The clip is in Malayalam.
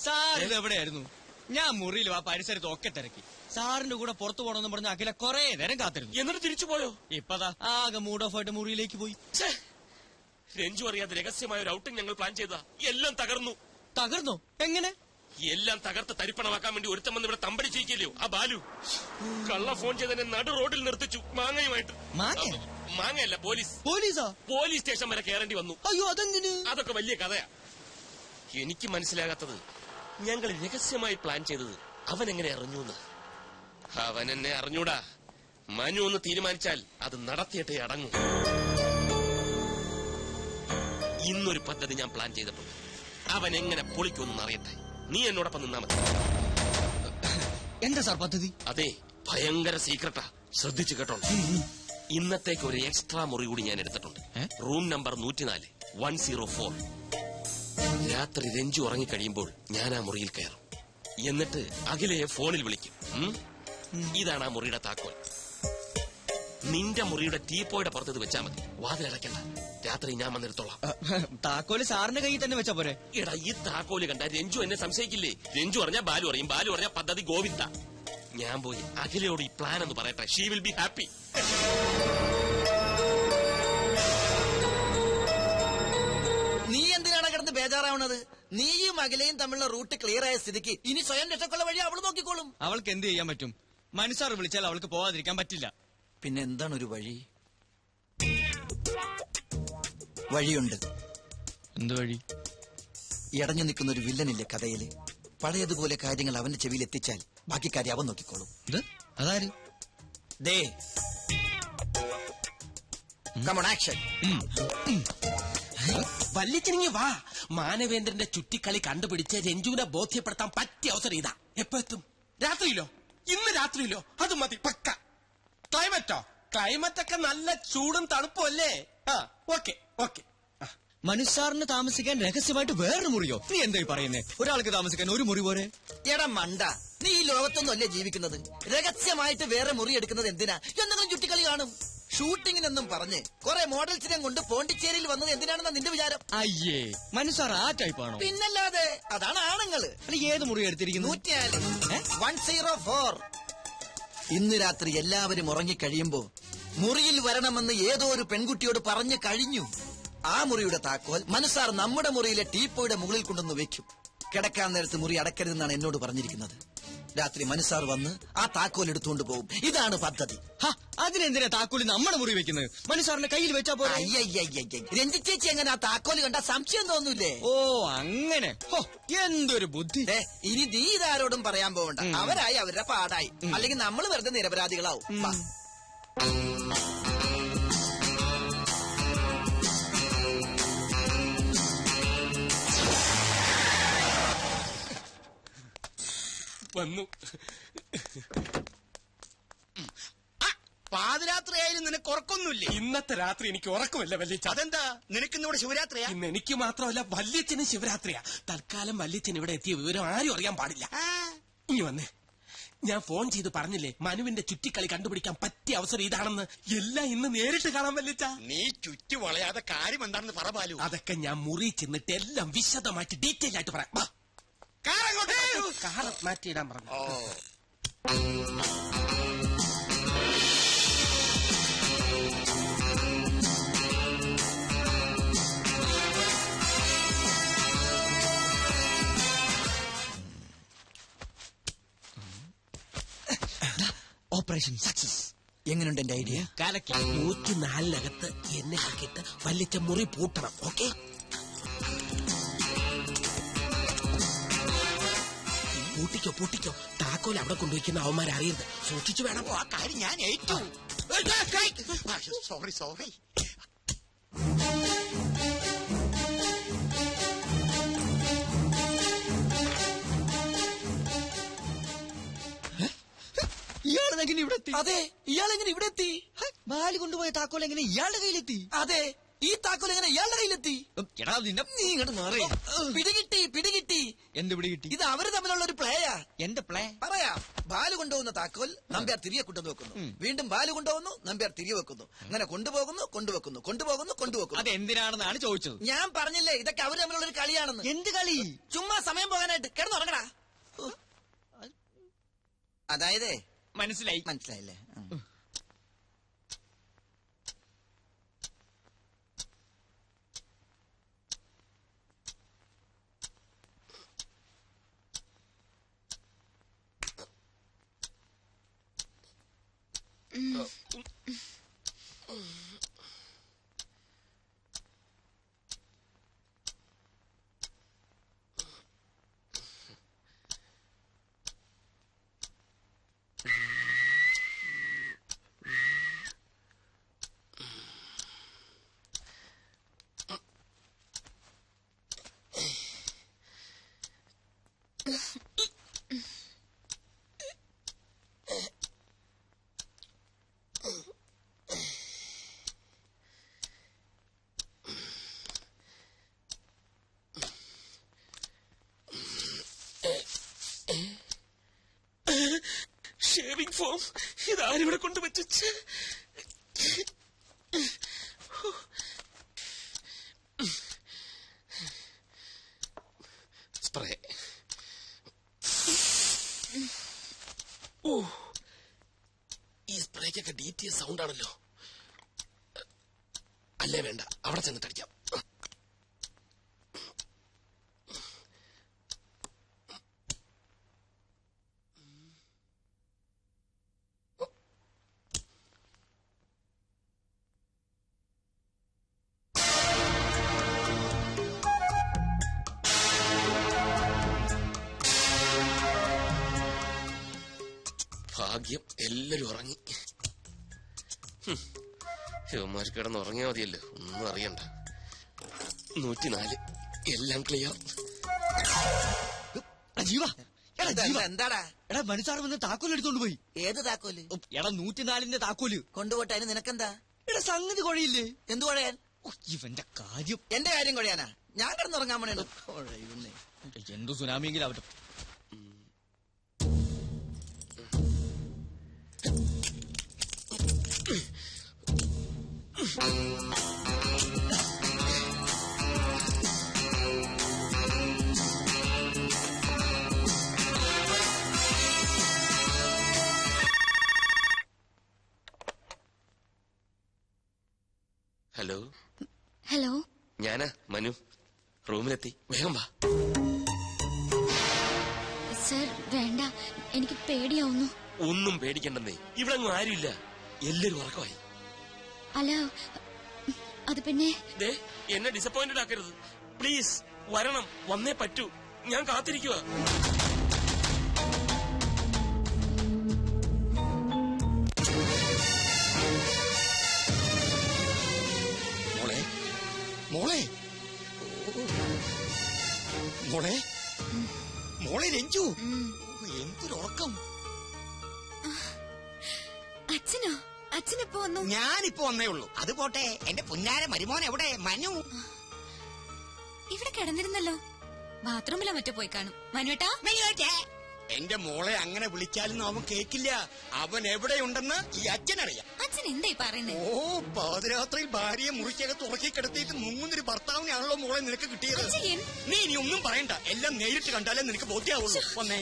സാറിത് എവിടെയായിരുന്നു? ഞാൻ മുറിയിലും ആ പരിസരത്തും ഒക്കെ തിരക്കി. സാറിന്റെ കൂടെ പുറത്തു പോകണമെന്ന് പറഞ്ഞ അഖില കൊറേ നേരം കാത്തിരുന്നു. എന്നിട്ട് തിരിച്ചു പോയോ? ഇപ്പതാ ആകെ മൂഡ് ഓഫ് ആയിട്ട് മുറിയിലേക്ക് പോയി. രഞ്ജു അറിയാതെ രഹസ്യമായ ഒരു ഔട്ടിംഗ് ഞങ്ങൾ പ്ലാൻ ചെയ്ത എല്ലാം തകർന്നു. തകർന്നോ? എങ്ങനെ? എല്ലാം തകർത്ത് തരിപ്പണമാക്കാൻ വേണ്ടി ഒരുത്തം വന്ന് ഇവിടെ തമ്പടി ചെയ്യിക്കല്ലോ ആ ബാലു. കള്ള ഫോൺ ചെയ്തതിനെ നടു റോഡിൽ നിർത്തിച്ചു മാങ്ങയുമായിട്ട്. മാങ്ങയല്ല, പോലീസ്. പോലീസ് സ്റ്റേഷൻ വരെ കയറേണ്ടി വന്നു. അയ്യോ, അതെന്തിന്? അതൊക്കെ വലിയ കഥയാ. എനിക്ക് മനസ്സിലാകാത്തത് ഞങ്ങൾ രഹസ്യമായി പ്ലാൻ ചെയ്തത് അവൻ എങ്ങനെ അറിഞ്ഞൂന്ന്. അവൻ എന്നെ അറിഞ്ഞൂടാ. മനു ഒന്ന് തീരുമാനിച്ചാൽ അത് നടത്തിയിട്ടേ അടങ്ങും. ഇന്നൊരു പദ്ധതി ഞാൻ പ്ലാൻ ചെയ്തിട്ടുണ്ട്. അവൻ എങ്ങനെ പൊളിക്കുമെന്ന് അറിയട്ടെ. നീ എന്നോടൊപ്പം നിന്നാ മതി. എന്താ സാർ പദ്ധതി? അതെ, ഭയങ്കര സീക്രട്ടാ. ശ്രദ്ധിച്ചു കേട്ടോ. ഇന്നത്തേക്ക് ഒരു എക്സ്ട്രാ മുറി കൂടി ഞാൻ എടുത്തിട്ടുണ്ട്. Room number 104 104. രാത്രി രഞ്ജു ഉറങ്ങിക്കഴിയുമ്പോൾ ഞാൻ ആ മുറിയിൽ കയറും. എന്നിട്ട് അഖിലയെ ഫോണിൽ വിളിക്കും. ഇതാണ് ആ മുറിയുടെ താക്കോൽ. നിന്റെ മുറിയുടെ ടീപ്പോയുടെ പുറത്തത് വെച്ചാ മതി. വാതിലടയ്ക്കണ്ട. രാത്രി ഞാൻ വന്നെടുത്തോളാം. താക്കോല് സാറിന്റെ കയ്യിൽ തന്നെ വെച്ചാ പോരെ? എടാ, ഈ താക്കോല് കണ്ട രഞ്ജു എന്നെ സംശയിക്കില്ലേ? രഞ്ജു പറഞ്ഞാൽ ബാലു അറിയും, ബാലു പറഞ്ഞാൽ പദ്ധതി ഗോവിന്ദ. ഞാൻ പോയി അഖിലയോട് ഈ പ്ലാൻ എന്ന് പറയട്ടെ. She will be happy. നീ എന്തിനാണ് കിടന്ന് ബേജാറാവണത്? നീയും അഖിലയും തമ്മിലുള്ള റൂട്ട് ക്ലിയർ ആയ സ്ഥിതിക്ക് ഇനി സ്വയം രക്ഷക്കുള്ള വഴി അവള് നോക്കിക്കോളും. അവൾക്ക് എന്ത് ചെയ്യാൻ പറ്റും? മനസ്സാർ വിളിച്ചാൽ അവൾക്ക് പോവാതിരിക്കാൻ പറ്റില്ല. പിന്നെ എന്താണ് ഒരു വഴി? വഴിയുണ്ട്. എന്ത് വഴി? ഇടഞ്ഞു നിൽക്കുന്ന ഒരു വില്ലനില്ലേ കഥയില്? പഴയതുപോലെ കാര്യങ്ങൾ അവന്റെ ചെവിയിൽ എത്തിച്ചാൽ ബാക്കി കാര്യം അവൻ നോക്കിക്കോളും. അതാര്? ദേ, കം ഓൺ, ആക്ഷൻ. വല്ലിച്ചിനിങ്ങി വാ. മാനവേന്ദ്രന്റെ ചുറ്റിക്കളി കണ്ടുപിടിച്ച് രഞ്ജുവിനെ ബോധ്യപ്പെടുത്താൻ പറ്റിയ അവസരം ഇതാ. എപ്പോ എത്തും? രാത്രിയിലോ? ഇന്ന് രാത്രിയിലോ? അത് മതി, പക്ക. ക്ലൈമറ്റോ? ക്ലൈമറ്റൊക്കെ നല്ല ചൂടും തണുപ്പും അല്ലേ? Okay okay. മനുസാറിന് താമസിക്കാൻ രഹസ്യമായിട്ട് വേറൊരു മുറിയോ? നീ എന്തായി പറയുന്നേ? ഒരാൾക്ക് താമസിക്കാൻ ഒരു മുറി പോരെ? എടാ മണ്ട, നീ ഈ ലോകത്തൊന്നും അല്ലേ ജീവിക്കുന്നത്? രഹസ്യമായിട്ട് വേറെ മുറി എടുക്കുന്നത് എന്തിനാ? എന്തെങ്കിലും ചുറ്റിക്കളി കാണും. ഷൂട്ടിങ്ങിനെന്നും പറഞ്ഞ് കുറെ മോഡൽസിനെ കൊണ്ട് പോണ്ടിച്ചേരിയിൽ വന്നത് എന്തിനാണെന്നാ നിന്റെ വിചാരം? അയ്യേ, മനുസാർ ആ ടൈപ്പാണോ? പിന്നല്ലാതെ, അതാണ് ആണുങ്ങള്. ഏത് മുറി എടുത്തിരിക്കുന്നു? 104. ഇന്ന് രാത്രി എല്ലാവരും ഉറങ്ങിക്കഴിയുമ്പോ മുറിയിൽ വരണമെന്ന് ഏതോ ഒരു പെൺകുട്ടിയോട് പറഞ്ഞു കഴിഞ്ഞു. ആ മുറിയുടെ താക്കോൽ മനുസാർ നമ്മുടെ മുറിയിലെ ടീപ്പോയുടെ മുകളിൽ കൊണ്ടുവന്ന് വെക്കും. കിടക്കാൻ നേരത്ത് മുറി അടക്കരുതെന്നാണ് എന്നോട് പറഞ്ഞിരിക്കുന്നത്. രാത്രി മനുസാർ വന്ന് ആ താക്കോൽ എടുത്തുകൊണ്ട് പോകും. ഇതാണ് പദ്ധതി. അതിനെന്തിനാ താക്കോല് നമ്മുടെ മുറി വെക്കുന്നത്? മനുസാറിന്റെ കയ്യിൽ വെച്ചാ പോലെ. അയ്യയ്യ, രഞ്ജി ചേച്ചി എങ്ങനെ ആ താക്കോല് കണ്ട സംശയം തോന്നൂലേ? ഓ അങ്ങനെ. എന്തൊരു ബുദ്ധി. ഇനി നീ ഇതാരോടും പറയാൻ പോകണ്ട. അവരായി അവരുടെ പാടായി. അല്ലെങ്കിൽ നമ്മൾ വെറുതെ നിരപരാധികളാവും. വന്നു. പാതിരാത്രിയായാലും നിനക്ക് ഉറക്കൊന്നുമില്ലേ? ഇന്നത്തെ രാത്രി എനിക്ക് ഉറക്കമില്ല വല്യച്ഛ. അതെന്താ? നിനക്കിന്നിവിടെ ശിവരാത്രിയാ? ഇന്ന് എനിക്ക് മാത്രമല്ല വല്യച്ഛനും ശിവരാത്രിയാ. തൽക്കാലം വല്യച്ഛൻ ഇവിടെ എത്തിയ വിവരം ആരും അറിയാൻ പാടില്ല. ഇനി വന്നേ. ഞാൻ ഫോൺ ചെയ്ത് പറഞ്ഞില്ലേ മനുവിന്റെ ചുറ്റിക്കളി കണ്ടുപിടിക്കാൻ പറ്റിയ അവസരം ഇതാണെന്ന്. എല്ലാം ഇന്ന് നേരിട്ട് കാണാൻ വല്യച്ഛ. നീ ചുറ്റി വളയാതെ കാര്യം എന്താണെന്ന് പറ ബാലു. അതൊക്കെ ഞാൻ മുറി ചെന്നിട്ട് എല്ലാം വിശദമായിട്ട് ഡീറ്റെയിൽ ആയിട്ട് പറയാം. കാർ മാറ്റിയിടാൻ പറഞ്ഞു. Operation success. എങ്ങനെയുണ്ട് എന്റെ ഐഡിയ? 104-നകത്ത് എന്നെ ആക്കിയിട്ട് വല്ലിച്ച മുറി പൂട്ടണം. ഓക്കെ? പൂട്ടിക്കോ. താക്കോൽ അവിടെ കൊണ്ടുവയ്ക്കുന്ന അവന്മാരെ അറിയരുത്. സൂക്ഷിച്ചു വേണം. ആ കാര്യം ഞാൻ ഏറ്റു. സോറി. ഇയാളെങ്ങനെ ഇവിടെ എത്തി? അതെ, ഇയാളെങ്ങനെ ഇവിടെ എത്തി? ബാലു കൊണ്ടുപോയ താക്കോൽ എങ്ങനെ ഇയാളുടെ കയ്യിലെത്തി? അതെ, ഈ താക്കോൽ എങ്ങനെ ഇയാളുടെ കയ്യിലെത്തി? എടാ നിന്റെ നീ ഇങ്ങോട്ട് മാറി. പിടികിട്ടി. എന്ത് പിടി കിട്ടി? ഇത് അവര് തമ്മിലുള്ള ഒരു പ്ലേയാ. എന്റെ പ്ലേ പറയാം. ബാല് കൊണ്ടുപോകുന്ന താക്കോൽ നമ്പ്യാർ തിരികെ കൊണ്ടുവന്ന് വെക്കുന്നു. വീണ്ടും ബാല് കൊണ്ടുപോകുന്നു, നമ്പ്യാർ തിരികെ വെക്കുന്നു. അങ്ങനെ കൊണ്ടുപോകുന്നു. അത് എന്തിനാണെന്നാണ് ചോദിച്ചത്. ഞാൻ പറഞ്ഞില്ലേ ഇതൊക്കെ അവര് തമ്മിലുള്ള ഒരു കളിയാണെന്ന്. എന്ത് കളി? ചുമ്മാ സമയം പോകാനായിട്ട് കിടന്നുറങ്ങടാ. അതായത് മനസ്സിലായില്ലേ? ഷേവിംഗ് ഫോം ഇതാരിവിടെ കൊണ്ടുവച്ച് സ്പ്രേ. ഈ സ്പ്രേക്കൊക്കെ DTS സൗണ്ട് ആണല്ലോ. അല്ലേ വേണ്ട, അവിടെ ചെന്നിട്ട് അടിക്കാം. ഭാഗ്യം എല്ലാരും ഉറങ്ങി. ശിവന്മാർ കിടന്ന് ഉറങ്ങിയാ മതിയല്ലോ, ഒന്നും അറിയണ്ട. 104 എല്ലാം ക്ലിയർ. എന്താടാ? എടാ മനുസാർ വന്ന് താക്കോൽ എടുത്തോണ്ട് പോയി. ഏത് താക്കോല്? എടാ 104ന്റെ താക്കോല് കൊണ്ടുപോട്ടെ. അതിന് നിനക്കെന്താ? എടാ സംഗതി കുഴയില്ലേ? എന്തു കുഴയാൻ? ഇവന്റെ കാര്യം. എന്റെ കാര്യം കുഴയാനാ? ഞാൻ കിടന്നുറങ്ങാൻ വേണേ. എന്തു സുനാമിയെങ്കിലും അവരുടെ. ഹലോ, ഞാനാ മനു. റൂമിലെത്തി, വേഗം വാ. സർ വേണ്ട, എനിക്ക് പേടിയാവുന്നു. ഒന്നും പേടിക്കണ്ടെന്നേ, ഇവിടെ അങ്ങ് ആരുമില്ല, എല്ലാരും ഉറക്കമായി. അല്ല അത് പിന്നെ എന്നെ ഡിസപ്പോയിന്റഡ് ആക്കരുത് പ്ലീസ്. വരണം, വന്നേ പറ്റൂ, ഞാൻ കാത്തിരിക്കുക. മോളെ രഞ്ജു, എന്തൊരുറക്കം. അച്ഛനിപ്പോ വന്നു. ഞാനിപ്പോ വന്നേ ഉള്ളൂ. അത് പോട്ടെ, എന്റെ പുന്നാര മരുമോൻ എവിടെ? മനു ഇവിടെ കിടന്നിരുന്നല്ലോ. ബാത്റൂമിലാ മറ്റോ പോയി കാണും. മനുവേട്ടാ, എന്റെ മോളെ അങ്ങനെ വിളിച്ചാലും അവൻ കേക്കില്ല. അവൻ എവിടെയുണ്ടെന്ന് ഈ അച്ഛനറിയാം. അച്ഛൻ എന്തായി പറയുന്നത്? ഓ, പാതിരാത്രിയിൽ ഭാര്യയെ മുറിക്കകത്ത് ഉറക്കി കിടത്തിയിട്ട് മുങ്ങുന്നൊരു ഭർത്താവിനാണല്ലോ മോളെ നിനക്ക് കിട്ടിയത്. നീ ഇനി ഒന്നും പറയണ്ട, എല്ലാം നേരിട്ട് കണ്ടാലേ നിനക്ക് ബോധ്യാവുള്ളൂ. വന്നേ.